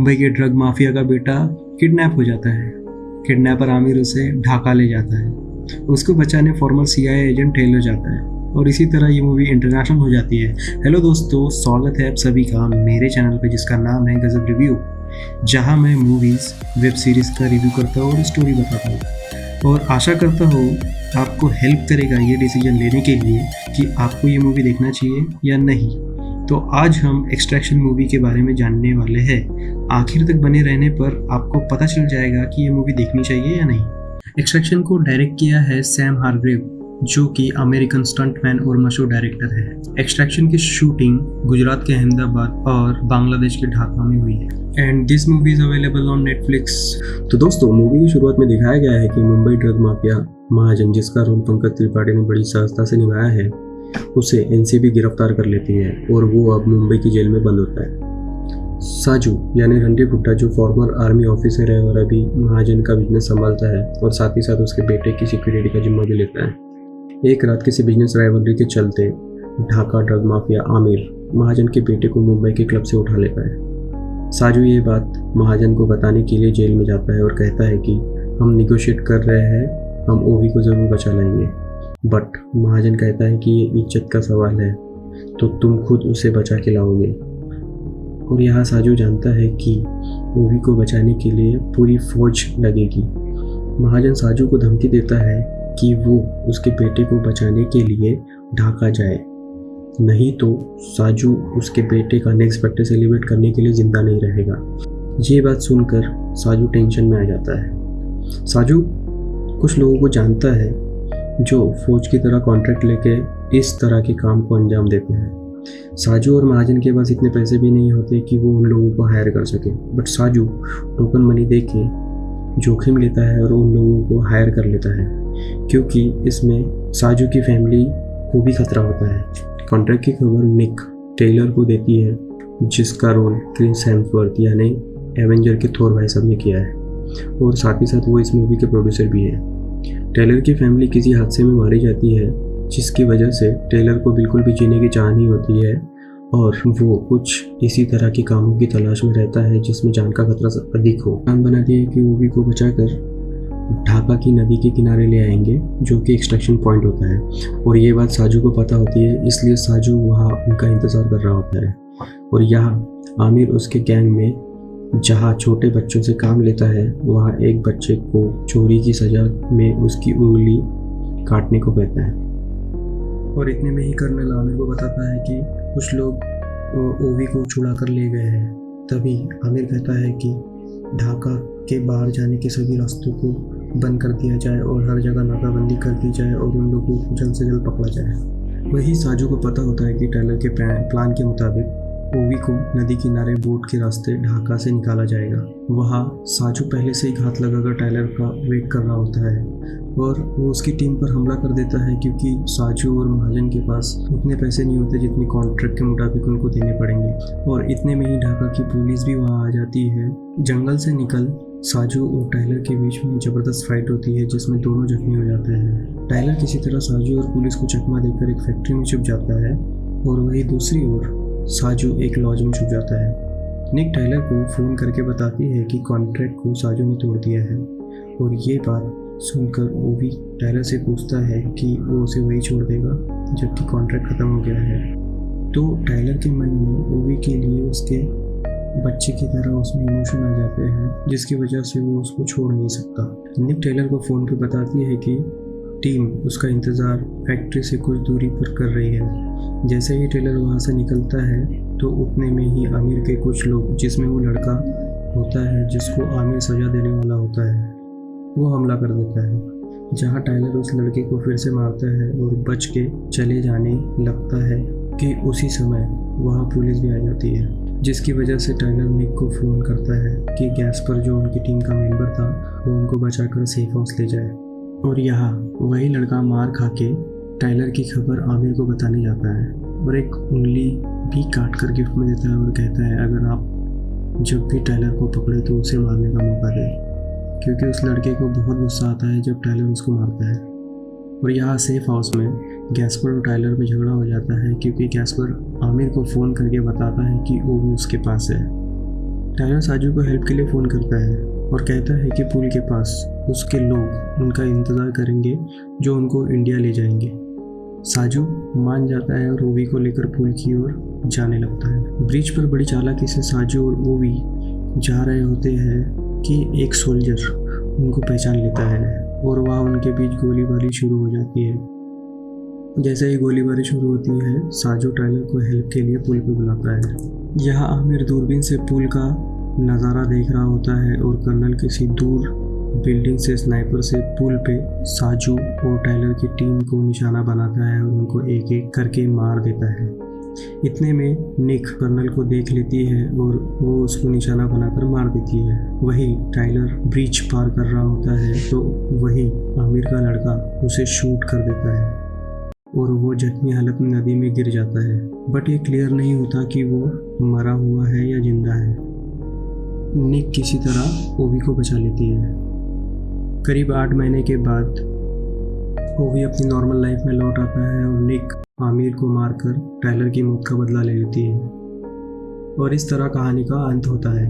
मुंबई के drug mafia का बेटा किडनैप हो जाता है। किडनैपर आमिर उसे ढाका ले जाता है। उसको बचाने फॉर्मर सीआईए एजेंट टेलर जाता है और इसी तरह ये मूवी इंटरनेशनल हो जाती है। हेलो दोस्तों, स्वागत है आप सभी का मेरे चैनल पे जिसका नाम है गजब रिव्यू, जहां मैं मूवीज़ वेब सीरीज़ का रिव्यू करता हूँ और स्टोरी बताता हूँ और आशा करता हूँ आपको हेल्प करेगा ये डिसीजन लेने के लिए कि आपको ये मूवी देखना चाहिए या नहीं। तो आज हम एक्सट्रैक्शन मूवी के बारे में जानने वाले हैं। आखिर तक बने रहने पर आपको पता चल जाएगा कि ये मूवी देखनी चाहिए या नहीं। एक्सट्रैक्शन को डायरेक्ट किया है सैम हारग्रेव, जो कि अमेरिकन स्टंटमैन और मशहूर डायरेक्टर है। एक्सट्रैक्शन की शूटिंग गुजरात के अहमदाबाद और बांग्लादेश के ढाका में हुई है and this movie is available on Netflix. तो दोस्तों, मूवी की शुरुआत में दिखाया गया है कि मुंबई ड्रग माफिया महाजन, जिसका रोल पंकज त्रिपाठी ने बड़ी सहजता से निभाया है, उसे एनसीबी गिरफ्तार कर लेती है और वो अब मुंबई की जेल में बंद होता है। साजू यानी रणदीप हुड्डा, जो फॉर्मर आर्मी ऑफिसर है और अभी महाजन का बिजनेस संभालता है और साथ ही साथ उसके बेटे की सिक्योरिटी का जिम्मा भी लेता है। एक रात किसी बिजनेस राइवलरी के चलते ढाका ड्रग माफिया आमिर महाजन के बेटे को मुंबई के क्लब से उठा लेता है। साजू ये बात महाजन को बताने के लिए जेल में जाता है और कहता है कि हम निगोशिएट कर रहे हैं, हम ओवी को ज़रूर बचा लाएंगे। बट महाजन कहता है कि ये इज्जत का सवाल है, तो तुम खुद उसे बचा के लाओगे। और यहाँ साजू जानता है कि ओवी को बचाने के लिए पूरी फौज लगेगी। महाजन साजू को धमकी देता है कि वो उसके बेटे को बचाने के लिए ढाका जाए, नहीं तो साजू उसके बेटे का नेक्स्ट बर्थडे सेलिब्रेट करने के लिए जिंदा नहीं रहेगा। ये बात सुनकर साजू टेंशन में आ जाता है। साजू कुछ लोगों को जानता है जो फौज की तरह कॉन्ट्रैक्ट लेके इस तरह के काम को अंजाम देते हैं। साजू और महाजन के पास इतने पैसे भी नहीं होते कि वो उन लोगों को हायर कर सके, बट साजू टोकन मनी दे के जोखिम लेता है और उन लोगों को हायर कर लेता है, क्योंकि इसमें साजू की फैमिली को भी खतरा होता है। कॉन्ट्रैक्ट की खबर निक टेलर को देती है, जिसका रोल क्रिस हेम्सवर्थ यानी एवेंजर के थोर भाई साहब ने किया है और साथ ही साथ वो इस मूवी के प्रोड्यूसर भी है। टेलर की फैमिली किसी हादसे में मारी जाती है, जिसकी वजह से टेलर को बिल्कुल भी जीने की चाह नहीं होती है और वो कुछ इसी तरह के कामों की तलाश में रहता है जिसमें जान का खतरा अधिक हो। प्लान बनाती है कि ओवी को बचाकर ढाका की नदी के किनारे ले आएंगे, जो कि एक्सट्रैक्शन पॉइंट होता है, और ये बात साजू को पता होती है, इसलिए साजू वहाँ उनका इंतज़ार कर रहा होता है। और यहाँ आमिर उसके गैंग में जहाँ छोटे बच्चों से काम लेता है, वहाँ एक बच्चे को चोरी की सजा में उसकी उंगली काटने को कहता है और इतने में ही कर्नल आमिर को बताता है कि कुछ लोग ओवी को छुड़ा कर ले गए हैं। तभी आमिर कहता है कि ढाका के बाहर जाने के सभी रास्तों को बंद कर दिया जाए और हर जगह नाकाबंदी कर दी जाए और उन लोगों को जल्द से जल्द पकड़ा जाए। वही साजू को पता होता है कि टेलर के प्लान के मुताबिक ओवी को नदी किनारे बोट के रास्ते ढाका से निकाला जाएगा। वहाँ साजू पहले से ही घात लगाकर टाइलर का वेट कर रहा होता है और वो उसकी टीम पर हमला कर देता है, क्योंकि साजू और महाजन के पास उतने पैसे नहीं होते जितने कॉन्ट्रैक्ट के मुताबिक उनको देने पड़ेंगे। और इतने में ही ढाका की पुलिस भी वहाँ आ जाती है। जंगल से निकल साजू और टाइलर के बीच में जबरदस्त फाइट होती है, जिसमें दोनों जख्मी हो जाते हैं। टाइलर किसी तरह साजू और पुलिस को चकमा देकर एक फैक्ट्री में छुप जाता है और वही दूसरी ओर साजू एक लॉज में छुप जाता है। निक टाइलर को फ़ोन करके बताती है कि कॉन्ट्रैक्ट को साजू ने तोड़ दिया है और ये बात सुनकर ओवी टाइलर से पूछता है कि वो उसे वही छोड़ देगा जबकि कॉन्ट्रैक्ट ख़त्म हो गया है। तो टाइलर के मन में ओवी के लिए उसके बच्चे की तरह उसमें इमोशन आ जाते हैं, जिसकी वजह से वो उसको छोड़ नहीं सकता। निक टाइलर को फ़ोन पे बताती है कि टीम उसका इंतज़ार फैक्ट्री से कुछ दूरी पर कर रही है। जैसे ही टेलर वहाँ से निकलता है तो उतने में ही आमिर के कुछ लोग, जिसमें वो लड़का होता है जिसको आमिर सजा देने वाला होता है, वो हमला कर देता है। जहाँ टाइलर उस लड़के को फिर से मारता है और बच के चले जाने लगता है कि उसी समय वहाँ पुलिस भी आ जाती है, जिसकी वजह से टाइलर निक को फ़ोन करता है कि गैस पर जो उनकी टीम का मेंबर था वो उनको बचाकर सेफ हाउस ले जाए। और यहाँ वही लड़का मार खा के टाइलर की खबर आमिर को बताने जाता है और एक उंगली भी काट कर गिफ्ट में देता है और कहता है अगर आप जब भी टाइलर को पकड़े तो उसे मारने का मौका दें, क्योंकि उस लड़के को बहुत गुस्सा आता है जब टाइलर उसको मारता है। और यहाँ सेफ हाउस में गैस्पर और टाइलर में झगड़ा हो जाता है, क्योंकि गैस्पर आमिर को फ़ोन करके बताता है कि वो भी उसके पास है। टाइलर साजू को हेल्प के लिए फ़ोन करता है और कहता है कि पूल के पास उसके लोग उनका इंतज़ार करेंगे जो उनको इंडिया ले जाएंगे। साजू मान जाता है और ओवी को लेकर पूल की ओर जाने लगता है। ब्रिज पर बड़ी चालाकी से साजू और ओवी जा रहे होते हैं कि एक सोल्जर उनको पहचान लेता है और वह उनके बीच गोलीबारी शुरू हो जाती है। जैसे ही गोलीबारी शुरू होती है, साजू टाइलर को हेल्प के लिए पुल पे बुलाता है। यहाँ आमिर दूरबीन से पुल का नज़ारा देख रहा होता है और कर्नल किसी दूर बिल्डिंग से स्नाइपर से पुल पे साजू और टाइलर की टीम को निशाना बनाता है और उनको एक एक करके मार देता है। इतने में निक कर्नल को देख लेती है और वो उसको निशाना बनाकर मार देती है। वही टाइलर ब्रिज पार कर रहा होता है तो वही आमिर का लड़का उसे शूट कर देता है और वो जख्मी हालत में नदी में गिर जाता है। बट ये क्लियर नहीं होता कि वो मरा हुआ है या जिंदा है। निक किसी तरह ओवी को बचा लेती है। करीब 8 महीने के बाद ओवी अपनी नॉर्मल लाइफ में लौट आता है और निक आमिर को मारकर टाइलर की मौत का बदला ले लेती है और इस तरह कहानी का अंत होता है।